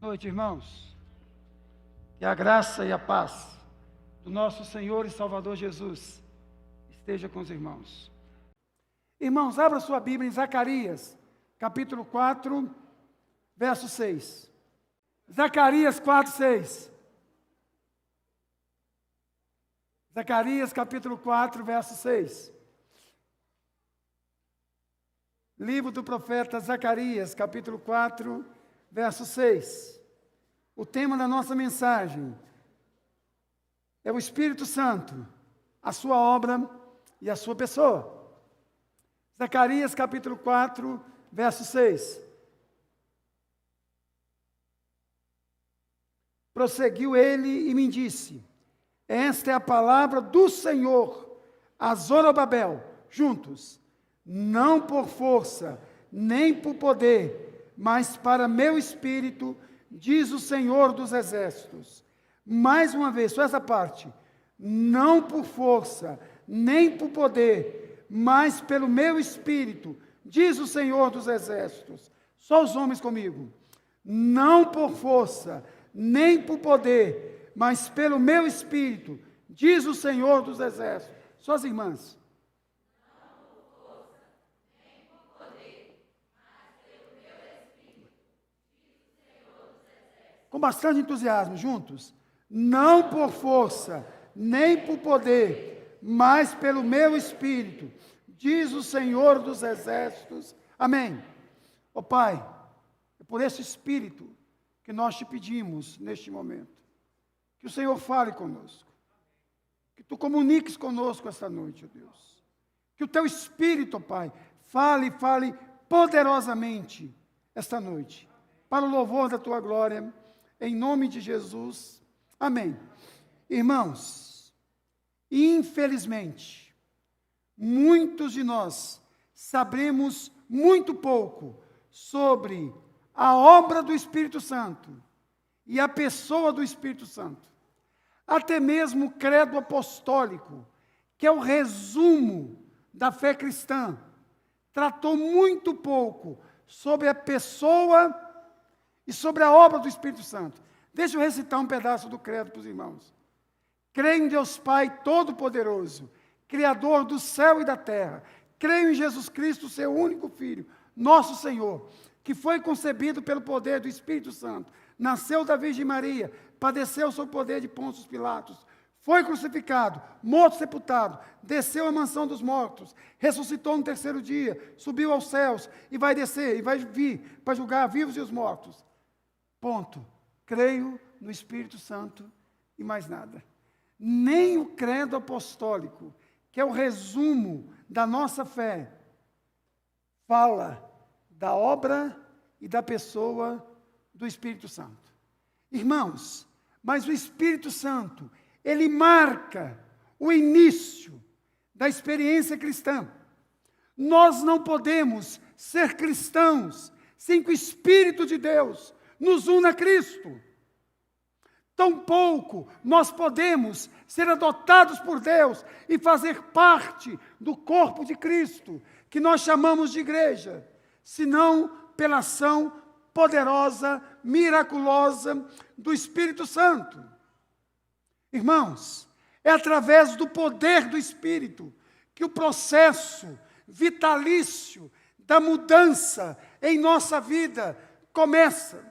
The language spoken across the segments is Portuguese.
Boa noite, irmãos. Que a graça e a paz do nosso Senhor e Salvador Jesus esteja com os irmãos. Irmãos, abra sua Bíblia em Zacarias, capítulo 4, verso 6. Zacarias 4, 6. Zacarias, capítulo 4, verso 6. Livro do profeta Zacarias, capítulo 4, verso 6. O tema da nossa mensagem é o Espírito Santo, a sua obra e a sua pessoa. Zacarias, capítulo 4, verso 6. Prosseguiu ele e me disse: esta é a palavra do Senhor a Zorobabel, juntos, não por força, nem por poder, mas para meu espírito, diz o Senhor dos exércitos. Mais uma vez, só essa parte. Não por força, nem por poder, mas pelo meu espírito, diz o Senhor dos exércitos. Só os homens comigo. Não por força, nem por poder, mas pelo meu espírito, diz o Senhor dos exércitos. Só as irmãs. Com bastante entusiasmo, juntos. Não por força, nem por poder, mas pelo meu espírito, diz o Senhor dos exércitos. Amém. Ó Pai, é por esse espírito que nós te pedimos neste momento. Que o Senhor fale conosco. Que tu comuniques conosco esta noite, ó Deus. Que o teu espírito, ó Pai, fale poderosamente esta noite. Para o louvor da tua glória. Em nome de Jesus, amém. Irmãos, infelizmente, muitos de nós sabemos muito pouco sobre a obra do Espírito Santo e a pessoa do Espírito Santo. Até mesmo o credo apostólico, que é o resumo da fé cristã, tratou muito pouco sobre a pessoa e sobre a obra do Espírito Santo. Deixa eu recitar um pedaço do credo para os irmãos. Creio em Deus Pai Todo-Poderoso, Criador do céu e da terra. Creio em Jesus Cristo, seu único Filho, nosso Senhor, que foi concebido pelo poder do Espírito Santo, nasceu da Virgem Maria, padeceu sob o poder de Pôncio Pilatos, foi crucificado, morto, sepultado, desceu à mansão dos mortos, ressuscitou no terceiro dia, subiu aos céus e vai descer, e vai vir para julgar vivos e os mortos. Ponto. Creio no Espírito Santo e mais nada. Nem o credo apostólico, que é o resumo da nossa fé, fala da obra e da pessoa do Espírito Santo. Irmãos, mas o Espírito Santo, ele marca o início da experiência cristã. Nós não podemos ser cristãos sem que o Espírito de Deus nos una a Cristo. Tampouco nós podemos ser adotados por Deus e fazer parte do corpo de Cristo, que nós chamamos de igreja, senão pela ação poderosa, miraculosa do Espírito Santo. Irmãos, é através do poder do Espírito que o processo vitalício da mudança em nossa vida começa.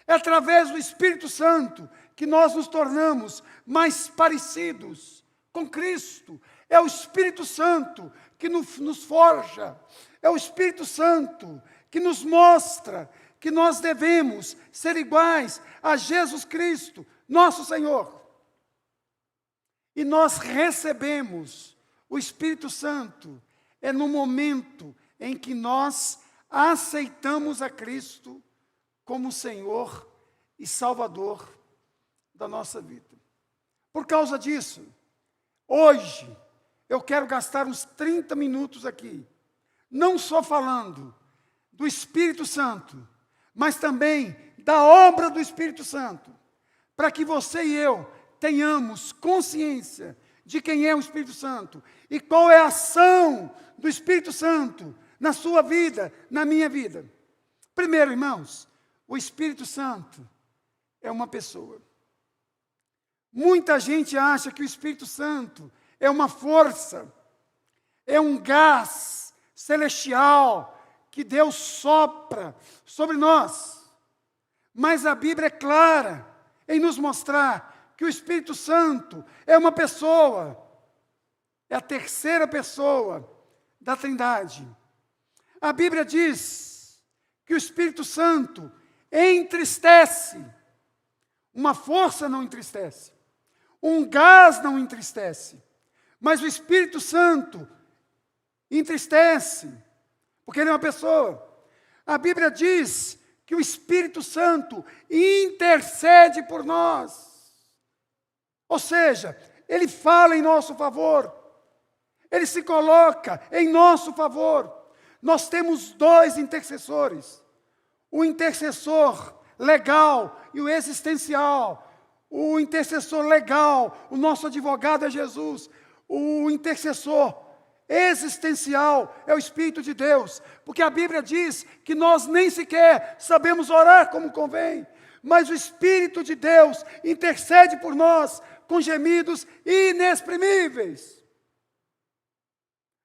É através do Espírito Santo que nós nos tornamos mais parecidos com Cristo. É o Espírito Santo que nos forja. É o Espírito Santo que nos mostra que nós devemos ser iguais a Jesus Cristo, nosso Senhor. E nós recebemos o Espírito Santo no momento em que nós aceitamos a Cristo como Senhor e Salvador da nossa vida. Por causa disso, hoje, eu quero gastar uns 30 minutos aqui, não só falando do Espírito Santo, mas também da obra do Espírito Santo, para que você e eu tenhamos consciência de quem é o Espírito Santo e qual é a ação do Espírito Santo na sua vida, na minha vida. Primeiro, irmãos, o Espírito Santo é uma pessoa. Muita gente acha que o Espírito Santo é uma força, é um gás celestial que Deus sopra sobre nós. Mas a Bíblia é clara em nos mostrar que o Espírito Santo é uma pessoa, é a terceira pessoa da Trindade. A Bíblia diz que o Espírito Santo entristece. Uma força não entristece. Um gás não entristece. Mas o Espírito Santo entristece, porque ele é uma pessoa. A Bíblia diz que o Espírito Santo intercede por nós. Ou seja, ele fala em nosso favor. Ele se coloca em nosso favor. Nós temos dois intercessores. O intercessor legal e o existencial. O intercessor legal, o nosso advogado é Jesus. O intercessor existencial é o Espírito de Deus. Porque a Bíblia diz que nós nem sequer sabemos orar como convém. Mas o Espírito de Deus intercede por nós com gemidos inexprimíveis.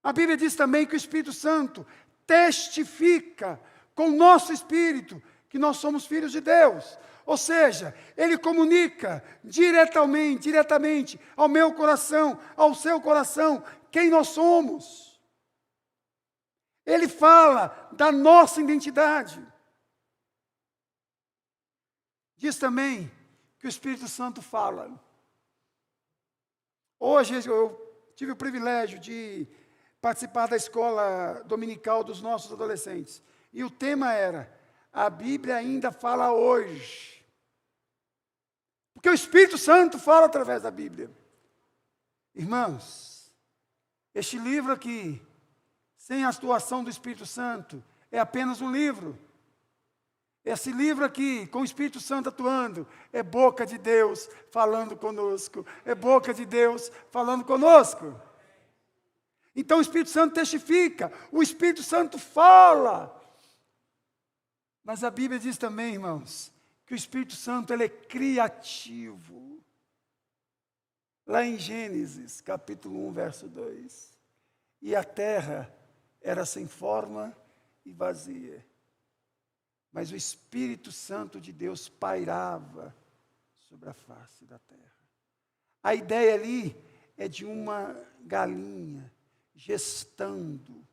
A Bíblia diz também que o Espírito Santo testifica com o nosso espírito que nós somos filhos de Deus. Ou seja, ele comunica diretamente ao meu coração, ao seu coração, quem nós somos. Ele fala da nossa identidade. Diz também que o Espírito Santo fala. Hoje eu tive o privilégio de participar da escola dominical dos nossos adolescentes. E o tema era: a Bíblia ainda fala hoje. Porque o Espírito Santo fala através da Bíblia. Irmãos, este livro aqui, sem a atuação do Espírito Santo, é apenas um livro. Esse livro aqui, com o Espírito Santo atuando, é boca de Deus falando conosco. É boca de Deus falando conosco. Então o Espírito Santo testifica, o Espírito Santo fala. Mas a Bíblia diz também, irmãos, que o Espírito Santo ele é criativo. Lá em Gênesis, capítulo 1, verso 2. E a terra era sem forma e vazia. Mas o Espírito Santo de Deus pairava sobre a face da terra. A ideia ali é de uma galinha gestando,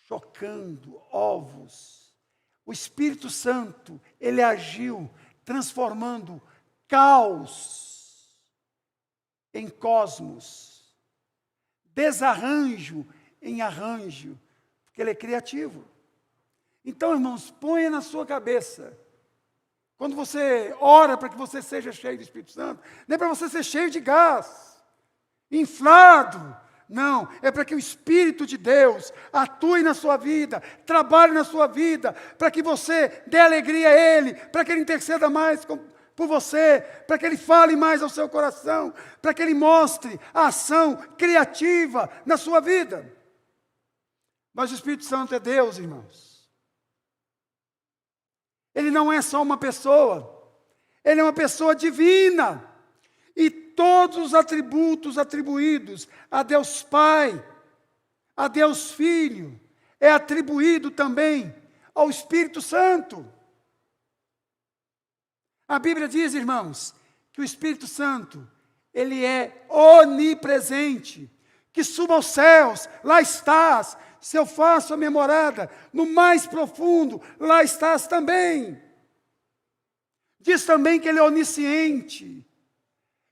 chocando ovos. O Espírito Santo, ele agiu transformando caos em cosmos, desarranjo em arranjo, porque ele é criativo. Então, irmãos, ponha na sua cabeça, quando você ora para que você seja cheio do Espírito Santo, não é para você ser cheio de gás, inflado. Não, é para que o Espírito de Deus atue na sua vida, trabalhe na sua vida, para que você dê alegria a Ele, para que Ele interceda mais por você, para que Ele fale mais ao seu coração, para que Ele mostre a ação criativa na sua vida. Mas o Espírito Santo é Deus, irmãos. Ele não é só uma pessoa, Ele é uma pessoa divina. E todos os atributos atribuídos a Deus Pai, a Deus Filho, é atribuído também ao Espírito Santo. A Bíblia diz, irmãos, que o Espírito Santo, ele é onipresente, que suba aos céus, lá estás. Se eu faço a minha morada no mais profundo, lá estás também. Diz também que ele é onisciente.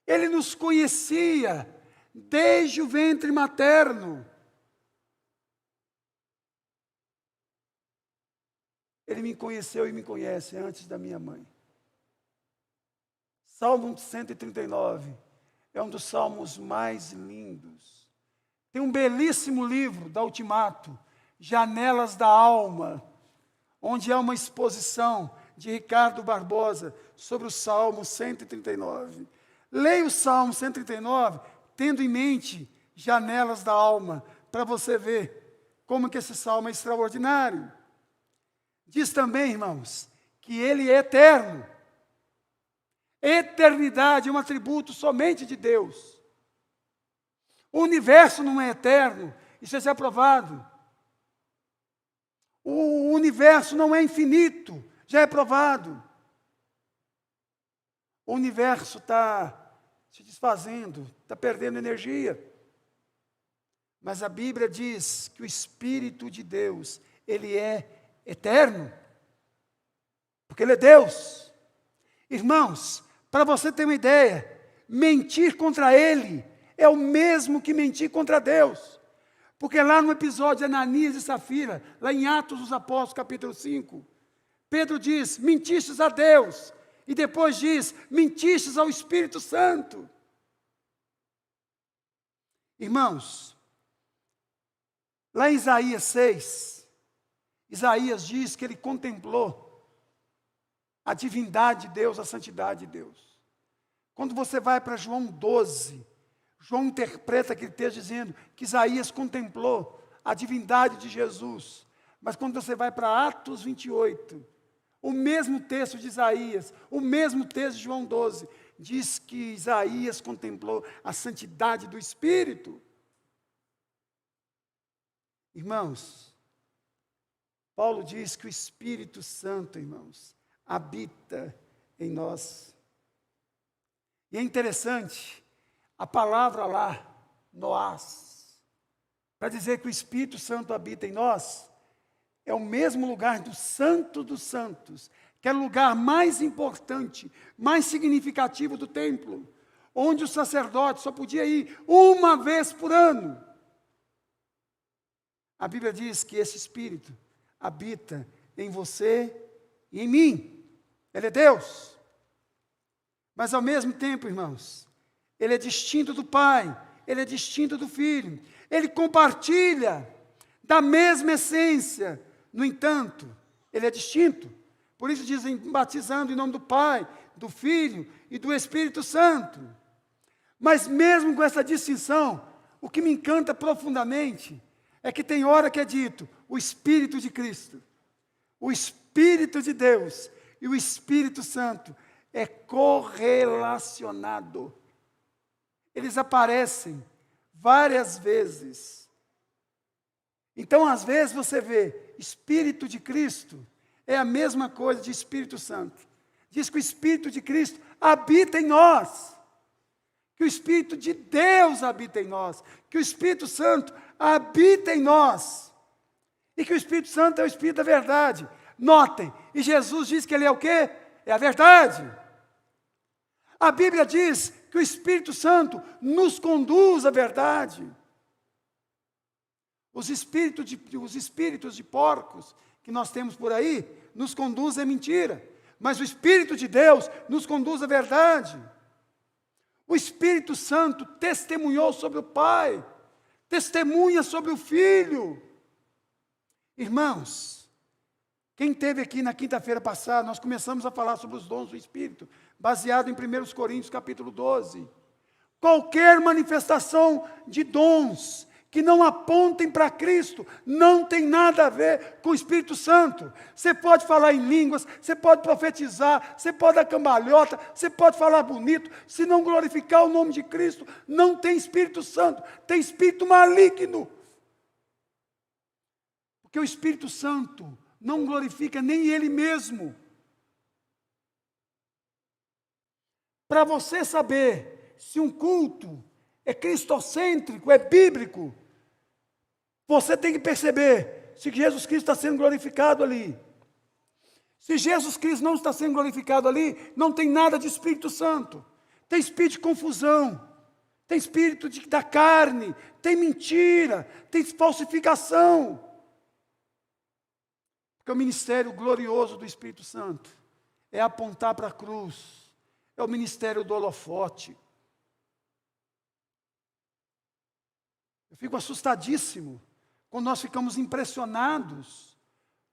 Ele nos conhecia desde o ventre materno. Ele me conheceu e me conhece antes da minha mãe. Salmo 139 é um dos salmos mais lindos. Tem um belíssimo livro da Ultimato, Janelas da Alma, onde há uma exposição de Ricardo Barbosa sobre o Salmo 139. Leia o Salmo 139, tendo em mente janelas da alma, para você ver como que esse salmo é extraordinário. Diz também, irmãos, que ele é eterno. Eternidade é um atributo somente de Deus. O universo não é eterno, isso é provado. O universo não é infinito, já é provado. O universo está se desfazendo, está perdendo energia. Mas a Bíblia diz que o Espírito de Deus, ele é eterno, porque ele é Deus. Irmãos, para você ter uma ideia, mentir contra ele é o mesmo que mentir contra Deus. Porque lá no episódio de Ananias e Safira, lá em Atos dos Apóstolos, capítulo 5, Pedro diz, mentistes a Deus. E depois diz, mentistes ao Espírito Santo. Irmãos, lá em Isaías 6, Isaías diz que ele contemplou a divindade de Deus, a santidade de Deus. Quando você vai para João 12, João interpreta aquele texto dizendo que Isaías contemplou a divindade de Jesus. Mas quando você vai para Atos 28, o mesmo texto de Isaías, o mesmo texto de João 12, diz que Isaías contemplou a santidade do Espírito. Irmãos, Paulo diz que o Espírito Santo, irmãos, habita em nós. E é interessante, a palavra lá, noás, para dizer que o Espírito Santo habita em nós, é o mesmo lugar do Santo dos Santos, que é o lugar mais importante, mais significativo do templo, onde o sacerdote só podia ir uma vez por ano. A Bíblia diz que esse Espírito habita em você e em mim. Ele é Deus. Mas ao mesmo tempo, irmãos, ele é distinto do Pai, ele é distinto do Filho. Ele compartilha da mesma essência. No entanto, ele é distinto. Por isso dizem, batizando em nome do Pai, do Filho e do Espírito Santo. Mas mesmo com essa distinção, o que me encanta profundamente é que tem hora que é dito, o Espírito de Cristo, o Espírito de Deus e o Espírito Santo é correlacionado. Eles aparecem várias vezes. Então, às vezes, você vê Espírito de Cristo, é a mesma coisa de Espírito Santo. Diz que o Espírito de Cristo habita em nós. Que o Espírito de Deus habita em nós. Que o Espírito Santo habita em nós. E que o Espírito Santo é o Espírito da verdade. Notem, e Jesus diz que ele é o quê? É a verdade. A Bíblia diz que o Espírito Santo nos conduz à verdade. Os espíritos de porcos que nós temos por aí, nos conduzem à mentira. Mas o Espírito de Deus nos conduz à verdade. O Espírito Santo testemunhou sobre o Pai, testemunha sobre o Filho. Irmãos, quem esteve aqui na quinta-feira passada, nós começamos a falar sobre os dons do Espírito, baseado em 1 Coríntios capítulo 12. Qualquer manifestação de dons que não apontem para Cristo, não tem nada a ver com o Espírito Santo. Você pode falar em línguas, você pode profetizar, você pode dar cambalhota, você pode falar bonito, se não glorificar o nome de Cristo, não tem Espírito Santo, tem espírito maligno. Porque o Espírito Santo não glorifica nem Ele mesmo. Para você saber se um culto é cristocêntrico, é bíblico, você tem que perceber se Jesus Cristo está sendo glorificado ali. Se Jesus Cristo não está sendo glorificado ali, não tem nada de Espírito Santo. Tem espírito de confusão, tem espírito da carne, tem mentira, tem falsificação. Porque o ministério glorioso do Espírito Santo é apontar para a cruz, é o ministério do holofote. Eu fico assustadíssimo quando nós ficamos impressionados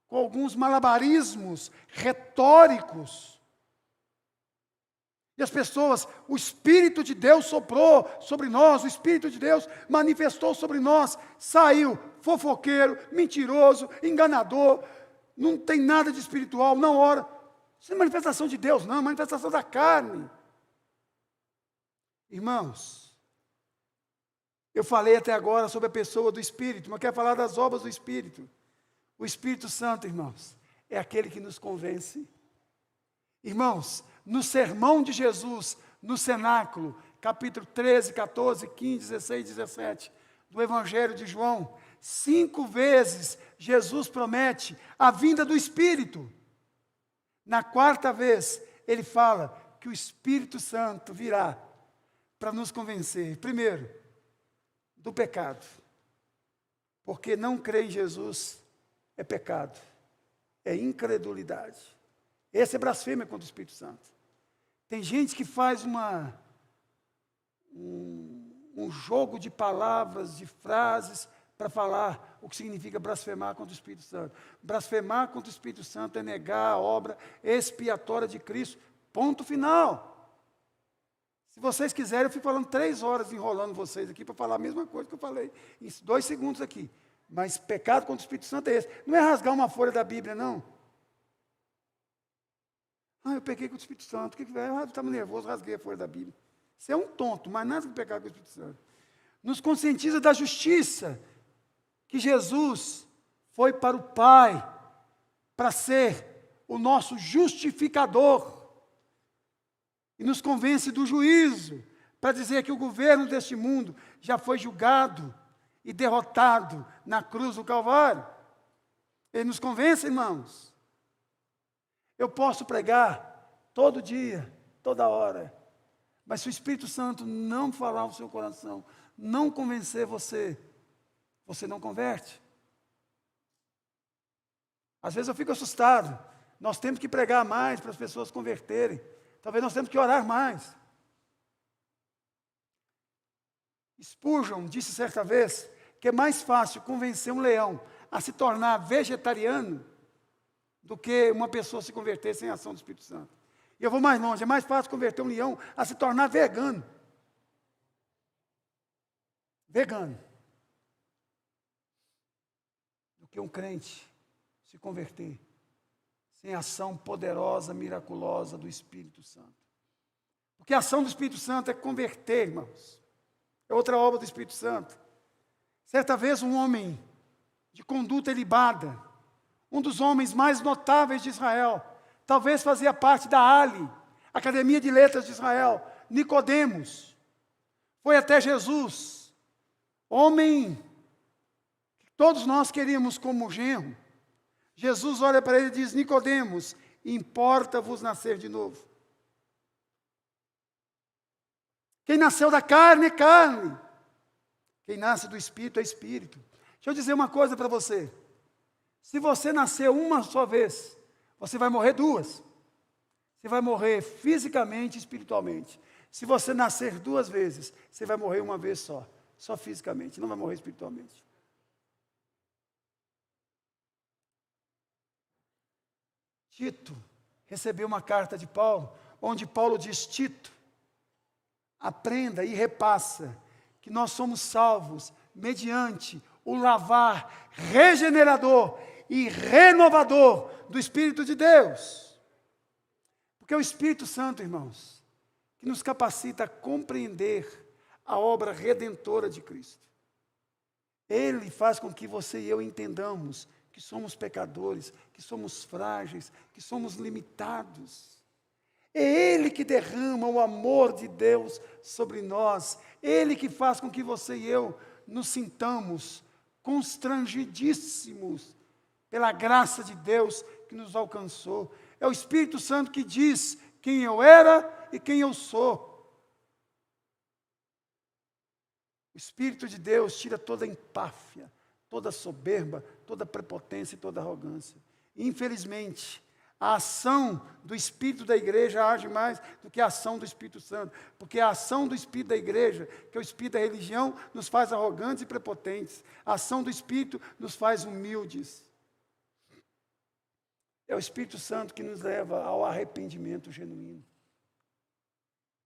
com alguns malabarismos retóricos. E as pessoas, o Espírito de Deus soprou sobre nós, o Espírito de Deus manifestou sobre nós, saiu fofoqueiro, mentiroso, enganador, não tem nada de espiritual, não ora. Isso não é manifestação de Deus, não, é manifestação da carne. Irmãos, eu falei até agora sobre a pessoa do Espírito, mas quero falar das obras do Espírito. O Espírito Santo, irmãos, é aquele que nos convence. Irmãos, no sermão de Jesus, no cenáculo, capítulo 13, 14, 15, 16, 17, do Evangelho de João, 5 vezes Jesus promete a vinda do Espírito. Na 4ª vez, ele fala que o Espírito Santo virá para nos convencer, primeiro, do pecado, porque não crer em Jesus é pecado, é incredulidade. Esse é blasfêmia contra o Espírito Santo. Tem gente que faz um jogo de palavras, de frases, para falar o que significa blasfemar contra o Espírito Santo. Blasfemar contra o Espírito Santo é negar a obra expiatória de Cristo. Ponto final. Se vocês quiserem, eu fico falando 3 horas enrolando vocês aqui para falar a mesma coisa que eu falei em 2 segundos aqui. Mas pecado contra o Espírito Santo é esse. Não é rasgar uma folha da Bíblia, não. Eu pequei com o Espírito Santo. O que é? Eu estava nervoso, rasguei a folha da Bíblia. Você é um tonto, mas nada de pecar com o Espírito Santo. Nos conscientiza da justiça, que Jesus foi para o Pai, para ser o nosso justificador. E nos convence do juízo, para dizer que o governo deste mundo já foi julgado e derrotado na cruz do Calvário. Ele nos convence, irmãos. Eu posso pregar todo dia, toda hora, mas se o Espírito Santo não falar no seu coração, não convencer você, você não converte. Às vezes eu fico assustado. Nós temos que pregar mais para as pessoas converterem. Talvez nós temos que orar mais. Spurgeon disse certa vez que é mais fácil convencer um leão a se tornar vegetariano do que uma pessoa se converter sem a ação do Espírito Santo. E eu vou mais longe, é mais fácil converter um leão a se tornar vegano. Vegano. Do que um crente se converter sem a ação poderosa, miraculosa do Espírito Santo. Porque a ação do Espírito Santo é converter, irmãos. É outra obra do Espírito Santo. Certa vez um homem de conduta ilibada, um dos homens mais notáveis de Israel, talvez fazia parte da ALI, Academia de Letras de Israel, Nicodemos, foi até Jesus, homem que todos nós queríamos como genro. Jesus olha para ele e diz: Nicodemos, importa-vos nascer de novo. Quem nasceu da carne é carne. Quem nasce do Espírito é Espírito. Deixa eu dizer uma coisa para você. Se você nascer uma só vez, você vai morrer 2. Você vai morrer fisicamente e espiritualmente. Se você nascer 2 vezes, você vai morrer uma vez só. Só fisicamente, não vai morrer espiritualmente. Tito recebeu uma carta de Paulo, onde Paulo diz: Tito, aprenda e repassa que nós somos salvos mediante o lavar regenerador e renovador do Espírito de Deus. Porque é o Espírito Santo, irmãos, que nos capacita a compreender a obra redentora de Cristo. Ele faz com que você e eu entendamos que somos pecadores, que somos frágeis, que somos limitados. É Ele que derrama o amor de Deus sobre nós. Ele que faz com que você e eu nos sintamos constrangidíssimos pela graça de Deus que nos alcançou. É o Espírito Santo que diz quem eu era e quem eu sou. O Espírito de Deus tira toda empáfia, toda soberba, toda prepotência e toda arrogância. Infelizmente, a ação do Espírito da igreja age mais do que a ação do Espírito Santo. Porque a ação do Espírito da igreja, que é o Espírito da religião, nos faz arrogantes e prepotentes. A ação do Espírito nos faz humildes. É o Espírito Santo que nos leva ao arrependimento genuíno.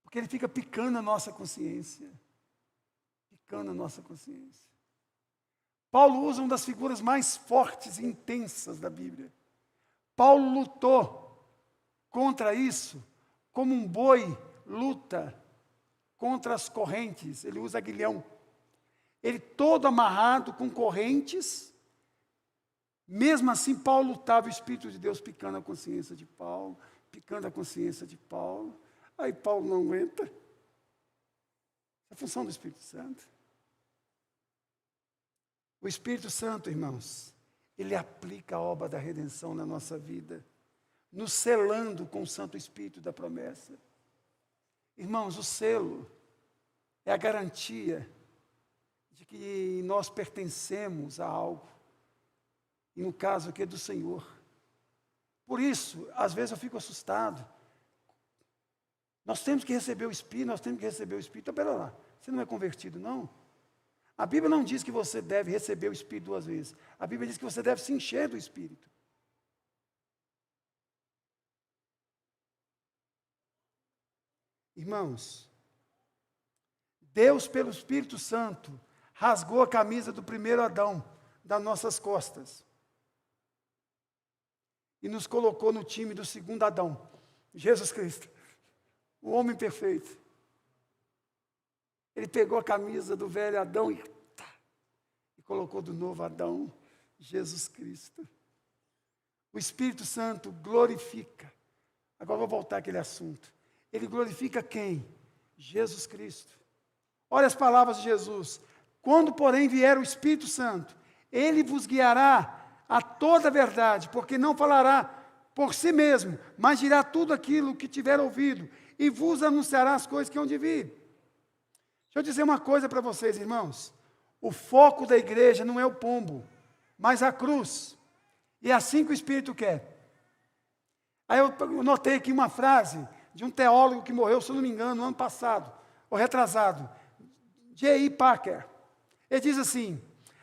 Porque ele fica picando a nossa consciência. Picando a nossa consciência. Paulo usa uma das figuras mais fortes e intensas da Bíblia. Paulo lutou contra isso como um boi luta contra as correntes, ele usa aguilhão. Ele todo amarrado com correntes. Mesmo assim, Paulo lutava, o Espírito de Deus picando a consciência de Paulo, picando a consciência de Paulo. Aí Paulo não aguenta. É a função do Espírito Santo. O Espírito Santo, irmãos, ele aplica a obra da redenção na nossa vida, nos selando com o Santo Espírito da promessa. Irmãos, o selo é a garantia de que nós pertencemos a algo, e no caso aqui é do Senhor. Por isso, às vezes eu fico assustado. Nós temos que receber o Espírito, nós temos que receber o Espírito. Então, pera lá, você não é convertido, não? A Bíblia não diz que você deve receber o Espírito 2 vezes. A Bíblia diz que você deve se encher do Espírito. Irmãos, Deus, pelo Espírito Santo, rasgou a camisa do primeiro Adão das nossas costas e nos colocou no time do segundo Adão, Jesus Cristo, o homem perfeito. Ele pegou a camisa do velho Adão e colocou do novo Adão, Jesus Cristo. O Espírito Santo glorifica. Agora vou voltar àquele assunto. Ele glorifica quem? Jesus Cristo. Olha as palavras de Jesus. Quando, porém, vier o Espírito Santo, ele vos guiará a toda a verdade, porque não falará por si mesmo, mas dirá tudo aquilo que tiver ouvido, e vos anunciará as coisas que hão de vir. Deixa eu dizer uma coisa para vocês, irmãos. O foco da igreja não é o pombo, mas a cruz. E é assim que o Espírito quer. Aí eu notei aqui uma frase de um teólogo que morreu, se eu não me engano, no ano passado, ou retrasado, J.I. Packer. Ele diz assim: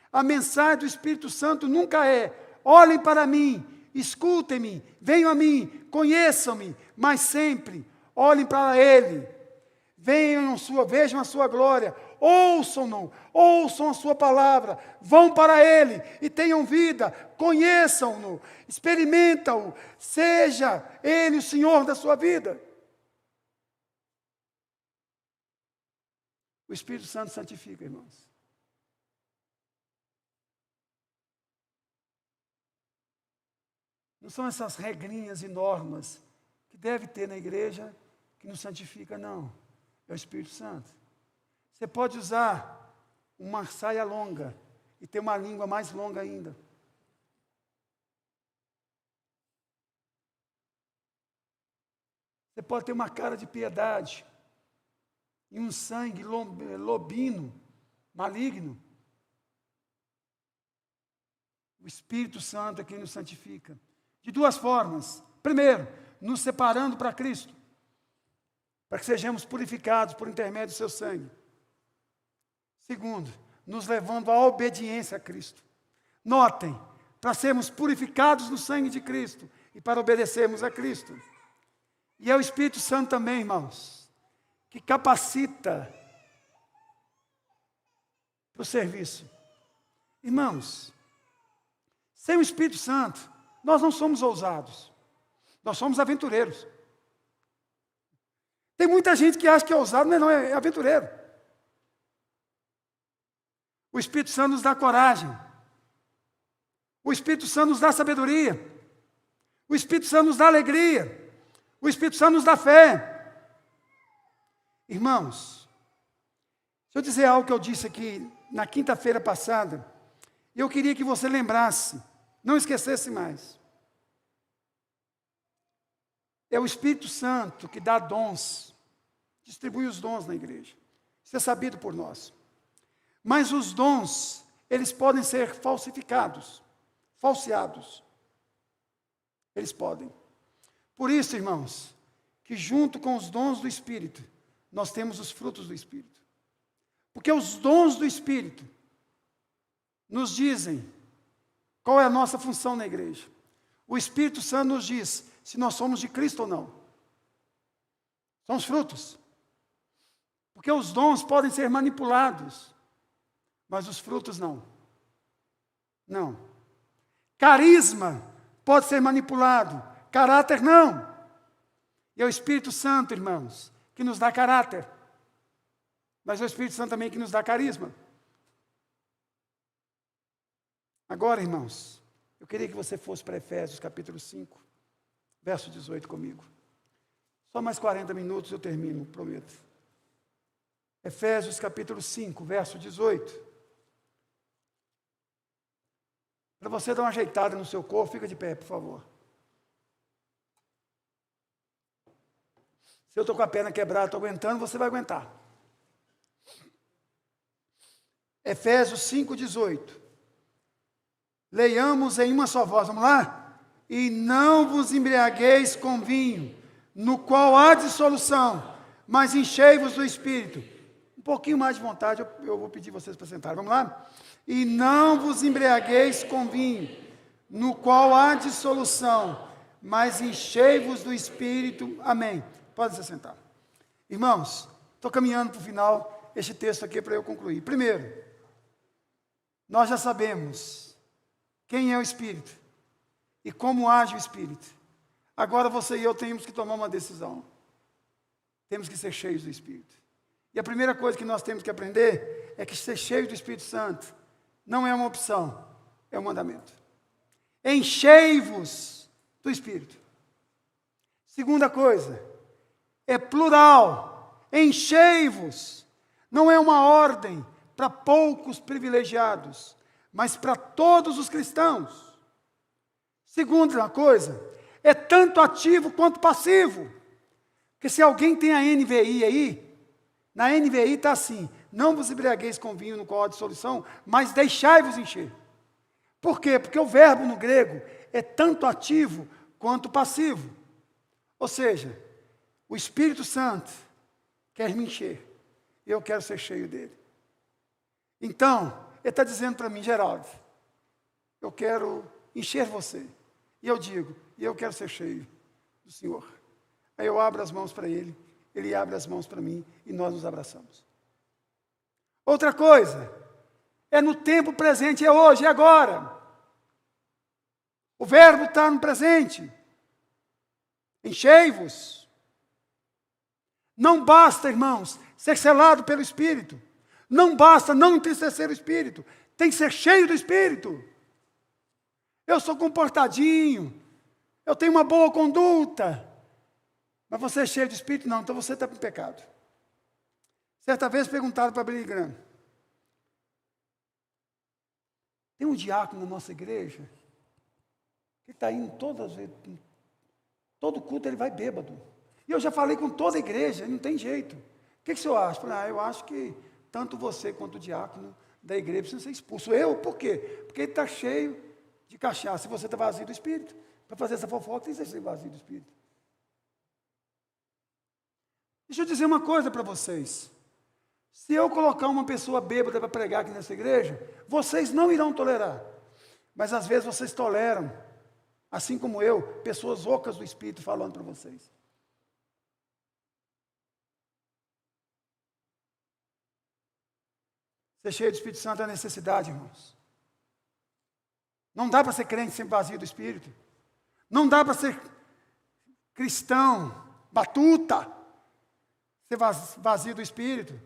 a mensagem do Espírito Santo nunca é: olhem para mim, escutem-me, venham a mim, conheçam-me, mas sempre olhem para Ele, vejam a sua glória, ouçam-no, ouçam a sua palavra, vão para Ele e tenham vida, conheçam-no, experimentam-o, seja Ele o Senhor da sua vida. O Espírito Santo santifica, irmãos. Não são essas regrinhas e normas que deve ter na igreja que nos santifica, não. É o Espírito Santo. Você pode usar uma saia longa e ter uma língua mais longa ainda. Você pode ter uma cara de piedade e um sangue lobino, maligno. O Espírito Santo é quem nos santifica. De duas formas. Primeiro, nos separando para Cristo, para que sejamos purificados por intermédio do seu sangue. Segundo, nos levando à obediência a Cristo. Notem, para sermos purificados no sangue de Cristo e para obedecermos a Cristo. E é o Espírito Santo também, irmãos, que capacita para o serviço. Irmãos, sem o Espírito Santo, nós não somos ousados, nós somos aventureiros. Tem muita gente que acha que é ousado, mas não, é aventureiro. O Espírito Santo nos dá coragem, o Espírito Santo nos dá sabedoria, o Espírito Santo nos dá alegria, o Espírito Santo nos dá fé. Irmãos, deixa eu dizer algo que eu disse aqui na quinta-feira passada, e eu queria que você lembrasse, não esquecesse mais. É o Espírito Santo que dá dons, distribui os dons na igreja. Isso é sabido por nós. Mas os dons, eles podem ser falsificados, falseados. Eles podem. Por isso, irmãos, que junto com os dons do Espírito, nós temos os frutos do Espírito. Porque os dons do Espírito nos dizem qual é a nossa função na igreja. O Espírito Santo nos diz se nós somos de Cristo ou não. São os frutos. Porque os dons podem ser manipulados, mas os frutos não. Não. Carisma pode ser manipulado, caráter não. E é o Espírito Santo, irmãos, que nos dá caráter. Mas é o Espírito Santo também que nos dá carisma. Agora, irmãos, eu queria que você fosse para Efésios capítulo 5, verso 18 comigo. Só mais 40 minutos eu termino, prometo. Efésios capítulo 5, verso 18. Para você dar uma ajeitada no seu corpo, fica de pé, por favor. Se eu estou com a perna quebrada, estou aguentando, você vai aguentar. Efésios 5,18. Leiamos em uma só voz, vamos lá? E não vos embriagueis com vinho, no qual há dissolução, mas enchei-vos do Espírito. Um pouquinho mais de vontade, eu vou pedir vocês para sentar, vamos lá? E não vos embriagueis com vinho, no qual há dissolução, mas enchei-vos do Espírito. Amém. Pode se sentar. Irmãos, estou caminhando para o final, este texto aqui é para eu concluir. Primeiro, nós já sabemos quem é o Espírito e como age o Espírito. Agora você e eu temos que tomar uma decisão. Temos que ser cheios do Espírito. E a primeira coisa que nós temos que aprender é que ser cheio do Espírito Santo não é uma opção, é um mandamento. Enchei-vos do Espírito. Segunda coisa, é plural. Enchei-vos. Não é uma ordem para poucos privilegiados, mas para todos os cristãos. Segunda coisa, é tanto ativo quanto passivo. Porque se alguém tem a NVI aí, na NVI está assim: não vos embriagueis com vinho no qual há dissolução, mas deixai-vos encher. Por quê? Porque o verbo no grego é tanto ativo quanto passivo. Ou seja, o Espírito Santo quer me encher, e eu quero ser cheio dele. Então, ele está dizendo para mim: Geraldo, eu quero encher você. E eu digo: e eu quero ser cheio do Senhor. Aí eu abro as mãos para ele, ele abre as mãos para mim, e nós nos abraçamos. Outra coisa, é no tempo presente, é hoje, é agora. O verbo está no presente. Enchei-vos. Não basta, irmãos, ser selado pelo Espírito. Não basta não entristecer o Espírito. Tem que ser cheio do Espírito. Eu sou comportadinho. Eu tenho uma boa conduta. Mas você é cheio de Espírito? Não, então você está com pecado. Certa vez perguntaram para Billy Graham: tem um diácono na nossa igreja que está indo todo culto ele vai bêbado. E eu já falei com toda a igreja, não tem jeito. O que o senhor acha? Eu falei: eu acho que tanto você quanto o diácono da igreja precisam ser expulsos. Eu? Por quê? Porque ele está cheio de cachaça e você está vazio do Espírito. Para fazer essa fofoca, tem que ser vazio do Espírito. Deixa eu dizer uma coisa para vocês. Se eu colocar uma pessoa bêbada para pregar aqui nessa igreja, vocês não irão tolerar. Mas às vezes vocês toleram, assim como eu, pessoas ocas do Espírito falando para vocês. Ser cheio do Espírito Santo é a necessidade, irmãos. Não dá para ser crente sem vazio do Espírito. Não dá para ser cristão, batuta, ser vazio do Espírito.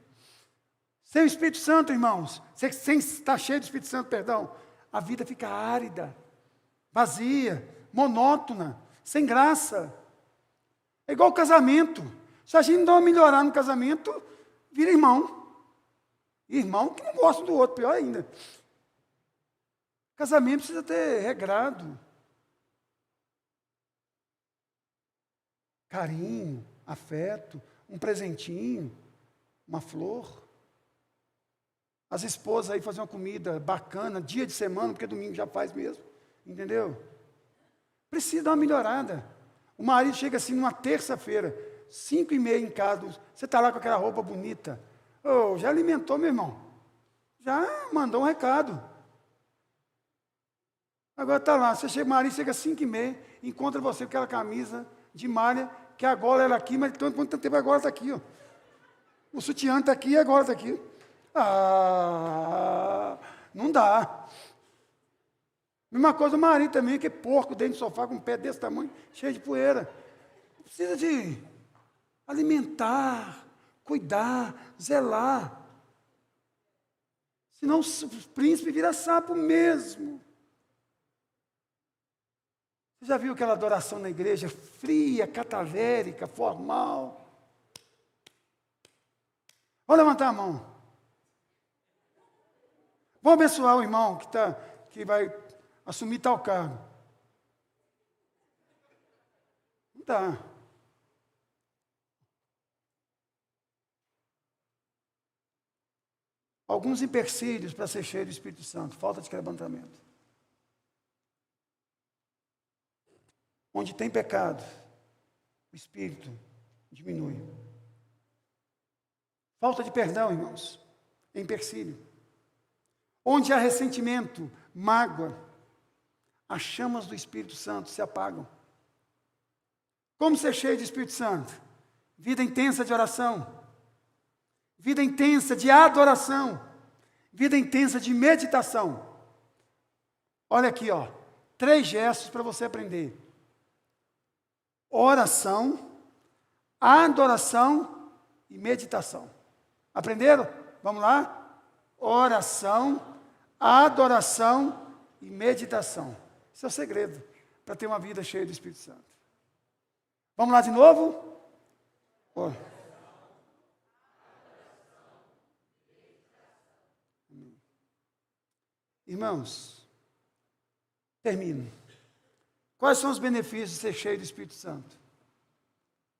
Sem o Espírito Santo, irmãos, sem estar cheio do Espírito Santo, perdão, a vida fica árida, vazia, monótona, sem graça. É igual o casamento. Se a gente não melhorar no casamento, vira irmão. Irmão que não gosta do outro, pior ainda. Casamento precisa ter regrado. Carinho, afeto, um presentinho, uma flor. As esposas aí fazem uma comida bacana, dia de semana, porque domingo já faz mesmo. Entendeu? Precisa dar uma melhorada. O marido chega assim numa terça-feira, 5h30 em casa, você está lá com aquela roupa bonita. Oh, já alimentou, meu irmão? Já mandou um recado. Agora está lá, o marido chega às 5h30, encontra você com aquela camisa de malha, que a gola era aqui, mas quanto tempo agora está aqui, ó. O sutiã está aqui e agora está aqui. Ah, não dá. Mesma coisa o marido também, que é porco dentro do sofá com um pé desse tamanho, cheio de poeira. Precisa de alimentar, cuidar, zelar. Senão o príncipe vira sapo mesmo. Você já viu aquela adoração na igreja fria, catavérica, formal? Vou levantar a mão. Vou abençoar o irmão que vai assumir tal cargo. Não dá. Alguns empecilhos para ser cheio do Espírito Santo. Falta de quebrantamento. Onde tem pecado, o Espírito diminui. Falta de perdão, irmãos, é empecilho. Onde há ressentimento, mágoa, as chamas do Espírito Santo se apagam. Como ser cheio do Espírito Santo? Vida intensa de oração. Vida intensa de adoração. Vida intensa de meditação. Olha aqui, 3 gestos para você aprender. Oração, adoração e meditação. Aprenderam? Vamos lá? Oração, adoração e meditação. Esse é o segredo para ter uma vida cheia do Espírito Santo. Vamos lá de novo? Irmãos, termino. Quais são os benefícios de ser cheio do Espírito Santo?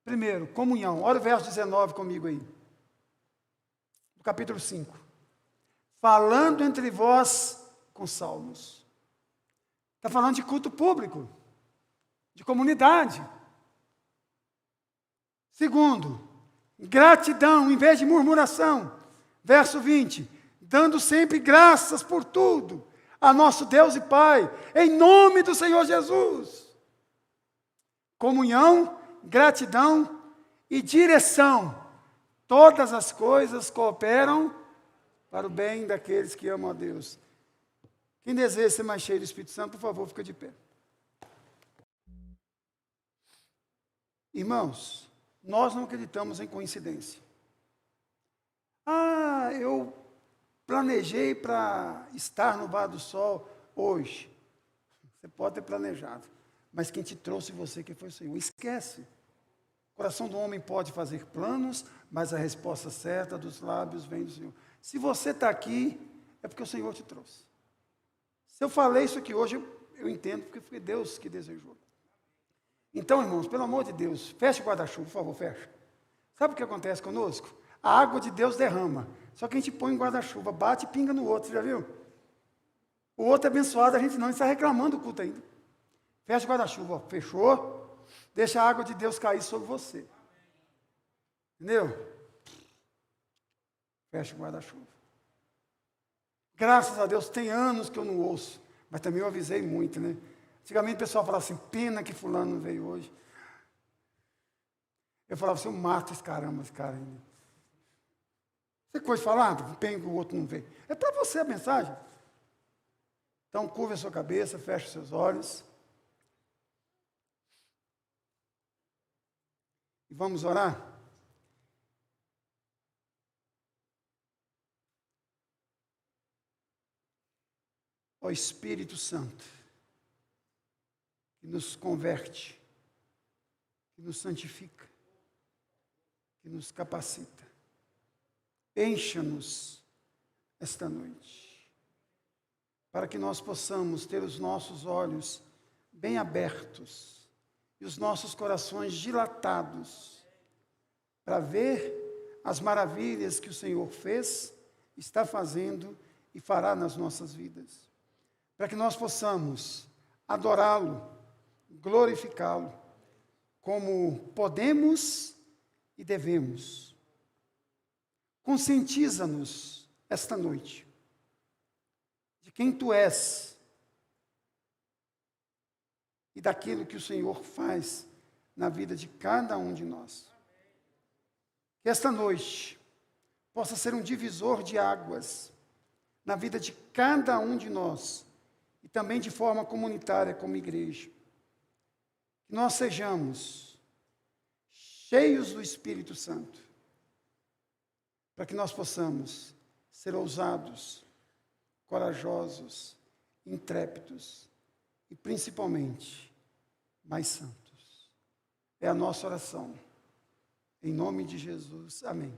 Primeiro, comunhão. Olha o verso 19 comigo aí. Do capítulo 5. Falando entre vós com salmos. Está falando de culto público, de comunidade. Segundo, gratidão em vez de murmuração. Verso 20. Dando sempre graças por tudo a nosso Deus e Pai, em nome do Senhor Jesus. Comunhão, gratidão e direção. Todas as coisas cooperam para o bem daqueles que amam a Deus. Quem deseja ser mais cheio do Espírito Santo, por favor, fica de pé. Irmãos, nós não acreditamos em coincidência. Eu planejei para estar no Bar do Sol hoje. Você pode ter planejado, mas quem te trouxe você que foi o Senhor. Esquece. O coração do homem pode fazer planos, mas a resposta certa dos lábios vem do Senhor. Se você está aqui, é porque o Senhor te trouxe. Se eu falei isso aqui hoje, eu entendo, porque foi Deus que desejou. Então, irmãos, pelo amor de Deus, feche o guarda-chuva, por favor, fecha. Sabe o que acontece conosco? A água de Deus derrama. Só que a gente põe um guarda-chuva, bate e pinga no outro, você já viu? O outro é abençoado, a gente está reclamando do culto ainda. Fecha o guarda-chuva, fechou? Deixa a água de Deus cair sobre você. Entendeu? Fecha o guarda-chuva. Graças a Deus, tem anos que eu não ouço, mas também eu avisei muito, né? Antigamente o pessoal falava assim, pena que fulano não veio hoje. Eu falava assim, eu mato esse cara ainda. Você coisa falando, pena que o outro não veio. É para você a mensagem. Então, curva a sua cabeça, feche os seus olhos. E vamos orar? Ó Espírito Santo, que nos converte, que nos santifica, que nos capacita. Encha-nos esta noite, para que nós possamos ter os nossos olhos bem abertos e os nossos corações dilatados para ver as maravilhas que o Senhor fez, está fazendo e fará nas nossas vidas. Para que nós possamos adorá-lo, glorificá-lo, como podemos e devemos. Conscientiza-nos esta noite de quem Tu és e daquilo que o Senhor faz na vida de cada um de nós. Que esta noite possa ser um divisor de águas na vida de cada um de nós e também de forma comunitária como igreja. Que nós sejamos cheios do Espírito Santo para que nós possamos ser ousados, corajosos, intrépidos e, principalmente, mais santos. É a nossa oração. Em nome de Jesus. Amém.